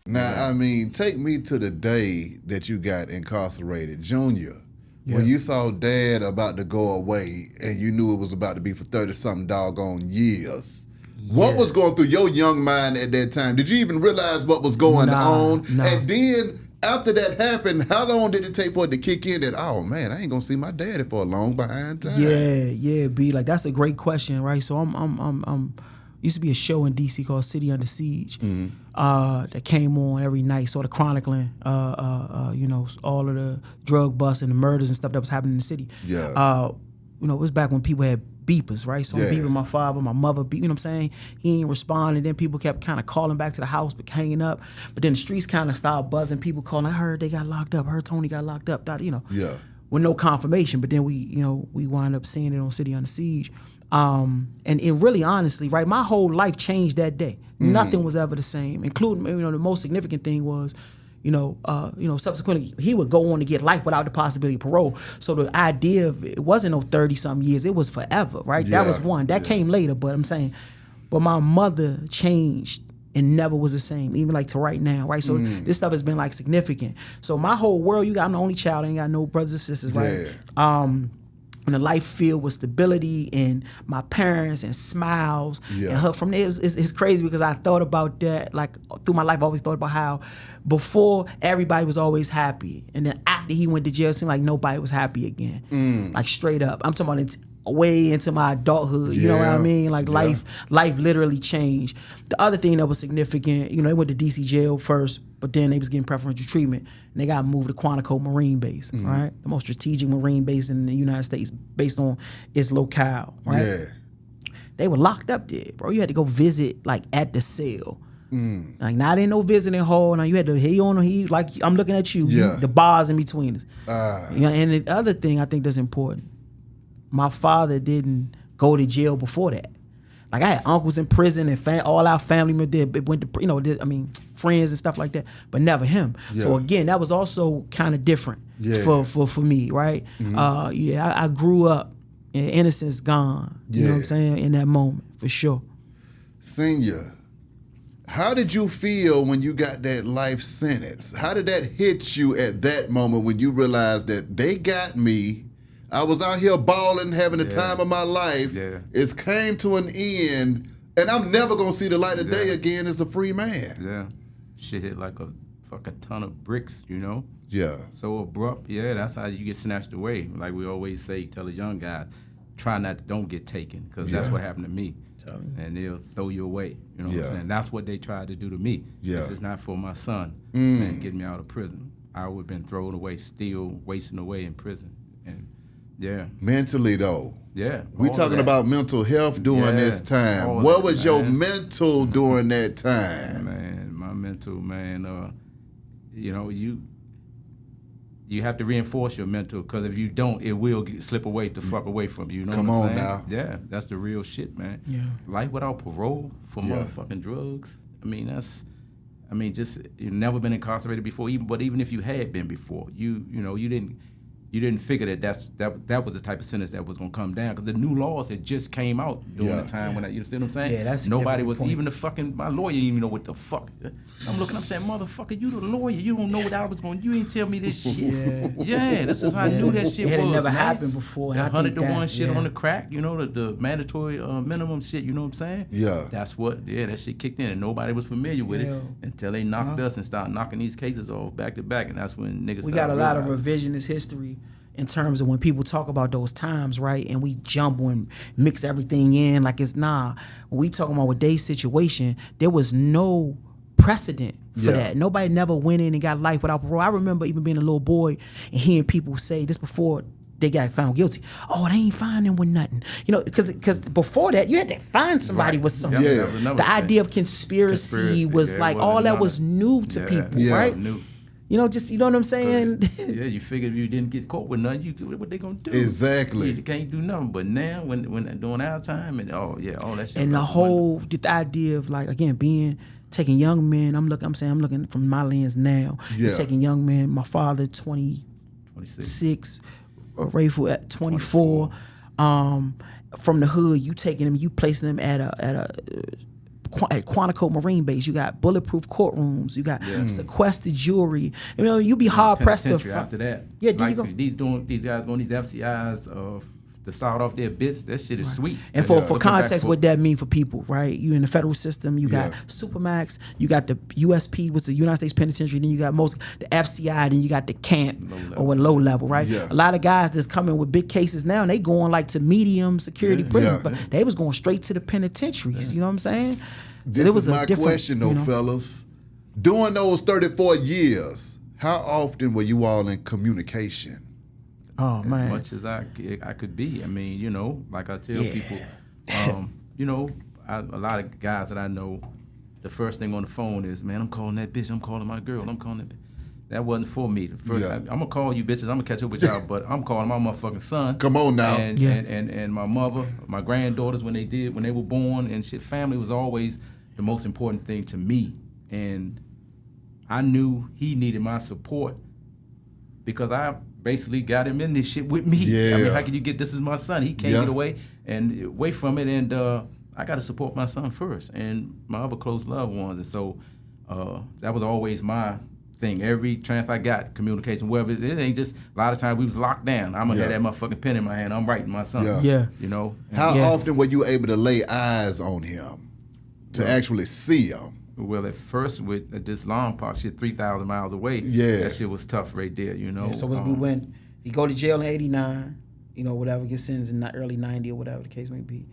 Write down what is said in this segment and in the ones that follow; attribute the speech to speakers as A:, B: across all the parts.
A: Now, I mean, take me to the day that you got incarcerated, Junior. When you saw Dad about to go away and you knew it was about to be for 30-something doggone years. What was going through your young mind at that time? Did you even realize what was going on?
B: Nah.
A: And then after that happened, how long did it take for it to kick in that, oh man, I ain't gonna see my daddy for a long behind time?
B: Yeah, B. Like, that's a great question, right? So I'm used to be a show in DC called City Under Siege that came on every night, sort of chronicling, all of the drug busts and the murders and stuff that was happening in the city.
A: Yeah.
B: It was back when people had beepers, right? So I'm beeping my father, my mother, you know what I'm saying? He ain't responding. Then people kept kind of calling back to the house, but hanging up. But then the streets kind of started buzzing. People calling, I heard they got locked up. I heard Tony got locked up.
A: Yeah.
B: With no confirmation. But then we wind up seeing it on City Under Siege. And it really, honestly, right, my whole life changed that day. Nothing was ever the same, including, the most significant thing was, subsequently, he would go on to get life without the possibility of parole. So the idea of it wasn't no 30-something years, it was forever, right?
A: Yeah.
B: That was one. That came later, but I'm saying, but my mother changed and never was the same, even like to right now, right? So this stuff has been like significant. So my whole world, I'm the only child, I ain't got no brothers and sisters, right?
A: Yeah.
B: And the life filled with stability and my parents and smiles and hug. From there, it's crazy because I thought about that, like through my life, I always thought about how before everybody was always happy. And then after he went to jail, it seemed like nobody was happy again. Like straight up. I'm talking about way into my adulthood, you know what I mean? Like life literally changed. The other thing that was significant, they went to DC jail first, but then they was getting preferential treatment, and they got moved to Quantico Marine Base, right? The most strategic Marine base in the United States based on its locale, right?
A: Yeah.
B: They were locked up there, bro. You had to go visit, like, at the cell. Like, not in no visiting hall. Now, you had to, like, I'm looking at you, the bars in between us. And the other thing I think that's important, my father didn't go to jail before that. Like, I had uncles in prison and all our family members went to, friends and stuff like that, but never him.
A: Yeah.
B: So again, that was also kind of different for me, right? I grew up, and innocence gone. You know what I'm saying? In that moment, for sure.
A: Senior, how did you feel when you got that life sentence? How did that hit you at that moment when you realized that they got me? I was out here balling, having the time of my life. Yeah. It's came to an end, and I'm never gonna see the light of day again as a free man.
C: Yeah, shit hit like a fucking ton of bricks,
A: Yeah.
C: So abrupt. Yeah, that's how you get snatched away. Like we always say, tell the young guys, don't get taken, because that's what happened to me. And they'll throw you away. You know what I'm saying? That's what they tried to do to me.
A: Yeah.
C: If it's not for my son, man, get me out of prison, I would have been thrown away, still wasting away in prison. And
A: mentally though.
C: Yeah.
A: We talking about mental health during this time. What was your mental during that time?
C: Man, my mental, you have to reinforce your mental, because if you don't, it will slip away the fuck away from you. You know
A: Come
C: what I'm
A: on
C: saying?
A: now.
C: Yeah, that's the real shit, man. Yeah. Life without parole for motherfucking drugs. You've never been incarcerated before, but even if you had been before, you didn't figure that was the type of sentence that was gonna come down, because the new laws had just came out during the time when you see what I'm saying?
B: Yeah, that's
C: nobody was
B: point.
C: Even my lawyer didn't even know what the fuck. I'm saying, motherfucker, you the lawyer, you don't know what I was going. You ain't tell me this shit. Yeah, this is how I knew that shit
B: it had
C: was.
B: never happened before.
C: That 100-to-1 shit on the crack, the mandatory minimum shit. You know what I'm saying?
A: Yeah.
C: That's what. Yeah, that shit kicked in, and nobody was familiar with it until they knocked us and started knocking these cases off back to back, and that's when niggas.
B: We got a lot of revisionist history in terms of when people talk about those times, right? And we jump and mix everything in like it's When we talking about with their situation, there was no precedent for that. Nobody never went in and got life without parole. I remember even being a little boy and hearing people say this before they got found guilty. Oh, they ain't find them with nothing. Because before that, you had to find somebody with something. The idea of conspiracy was like all that was new to people, right?
C: New.
B: You know what I'm saying?
C: Yeah, you figured if you didn't get caught with nothing, what they gonna do?
A: Exactly.
C: You can't do nothing. But now, when during our time, and all that shit.
B: And the idea of, like, again, taking young men. I'm looking from my lens now. You're taking young men. My father, 26, Rayful at 24. From the hood, you taking them, you placing them at a at Quantico Marine Base, you got bulletproof courtrooms, you got sequestered jewelry. You know, you be hard pressed to
C: after that.
B: Yeah,
C: like
B: you go.
C: these guys doing these FCIs to start off their business. That shit is sweet.
B: And for context, what that mean for people, right? You in the federal system, you got
A: Yeah.
B: Supermax, you got the USP, was the United States Penitentiary, then you got the FCI, then you got the camp or low level, right?
A: Yeah.
B: A lot of guys that's coming with big cases now, and they going like to medium security prisons,
A: Yeah.
B: but they was going straight to the penitentiaries. You know what I'm saying?
A: This
B: it was
A: is my question, though, fellas. During those 34 years, how often were you all in communication?
B: Oh man,
C: As much as I could be. I mean, you know, like I tell people, you know, a lot of guys that I know, the first thing on the phone is, man, I'm calling that bitch. I'm calling my girl. I'm calling that bitch. That wasn't for me. The first, I'm gonna call you bitches. I'm gonna catch up with y'all, but I'm calling my motherfucking son.
A: Come on now.
C: And my mother, my granddaughters when they were born and shit. Family was always the most important thing to me, and I knew he needed my support because I basically got him in this shit with me.
A: Yeah.
C: I mean, how could you get this is my son? He can't get away from it, and I got to support my son first and my other close loved ones, and so that was always my thing. Every chance I got, communication, whether it ain't just a lot of times we was locked down. I'm gonna have that motherfucking pen in my hand. I'm writing my son.
B: Yeah.
C: You know.
A: How often were you able to lay eyes on him to actually see him?
C: Well, at first with this long park shit, 3,000 miles away.
A: Yeah.
C: That shit was tough right there. You know.
B: Yeah, so we went, he go to jail in 89, you know, whatever, get sentenced in the early 90 or whatever the case may be.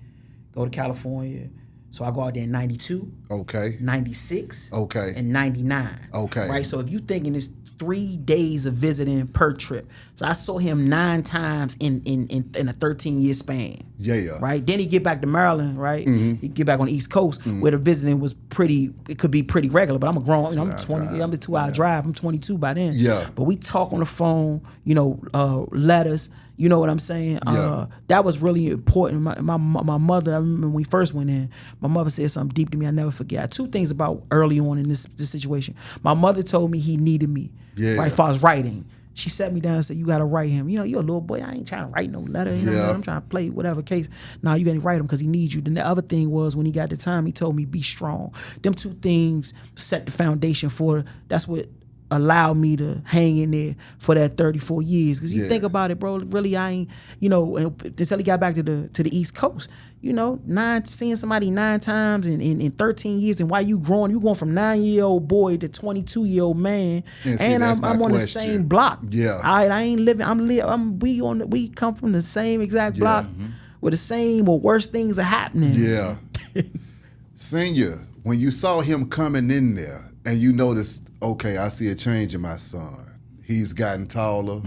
B: Go to California. So I go out there in 92,
A: Okay.
B: 96,
A: Okay.
B: and 99.
A: Okay.
B: Right? So if you thinking it's 3 days of visiting per trip. So I saw him 9 times in a 13-year span.
A: Yeah.
B: Right? Then he get back to Maryland, right? He get back on the East Coast where the visiting was it could be pretty regular, but I'm a grown, you know, I'm 20, I'm a 2-hour drive. I'm 22 by then.
A: Yeah.
B: But we talk on the phone, you know, letters, you know what I'm saying?
A: Yeah.
B: That was really important. My mother, I remember when we first went in, my mother said something deep to me I never forget. 2 things about early on in this situation. My mother told me he needed me, right, if I was writing. She sat me down and said, you got to write him. You know, you're a little boy. I ain't trying to write no letter. You know, I'm trying to play whatever case. Now you got to write him because he needs you. Then the other thing was when he got the time, he told me, be strong. Them 2 things set the foundation for, that's what allowed me to hang in there for that 34 years. Because you think about it, bro, really I ain't, you know, until he got back to the East Coast, you know, seeing somebody 9 times in 13 years, and while you going from 9-year-old boy to 22-year-old man, and I'm on the same block.
A: Yeah.
B: I ain't living, we come from the same exact block where the same or worse things are happening.
A: Yeah. Senior, when you saw him coming in there and you noticed, okay, I see a change in my son. He's gotten taller.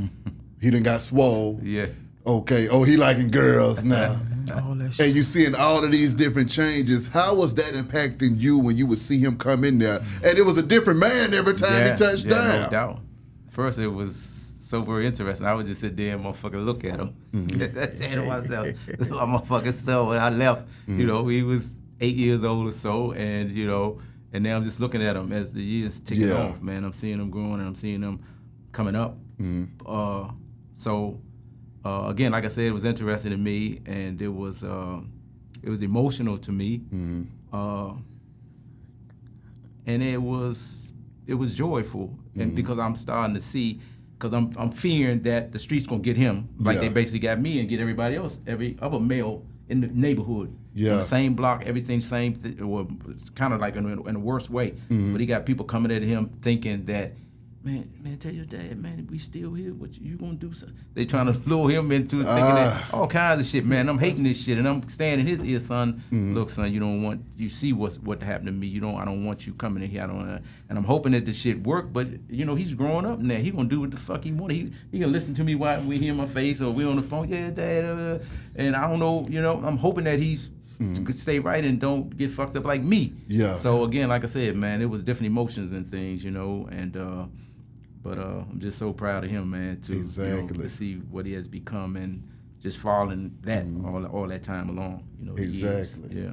A: He done got swole.
C: Yeah.
A: Okay. Oh, he liking girls now.
B: All that shit.
A: And you seeing all of these different changes. How was that impacting you when you would see him come in there? And it was a different man every time he touched down.
C: No doubt. First, it was so very interesting. I would just sit there and motherfucker look at him. Saying to myself, this is my motherfucking son. When I left, you know, he was 8 years old or so, and you know, and now I'm just looking at him as the years ticking off. Man, I'm seeing him growing and I'm seeing him coming up. Again, like I said, it was interesting to me, and it was emotional to me, and it was joyful, and because I'm starting to see, because I'm fearing that the streets gonna get him, like they basically got me and get everybody else, every other male in the neighborhood, on the same block, everything same, or it's kind of like in a worse way, but he got people coming at him thinking that, man, tell your dad, man, we still here. What you gonna do? They trying to lure him into thinking that all kinds of shit, man. I'm hating this shit, and I'm standing in his ear, son. Look, son, you see what happened to me. I don't want you coming in here. And I'm hoping that the shit work. But you know, he's growing up now. He gonna do what the fuck he want. He gonna listen to me while we hear my face or we on the phone. Yeah, dad. And I don't know. You know, I'm hoping that he's could stay right and don't get fucked up like me.
A: Yeah.
C: So again, like I said, man, it was different emotions and things, you know, and. But I'm just so proud of him, man, you know, to see what he has become and just following that all that time along, you know.
A: Exactly.
C: Yeah.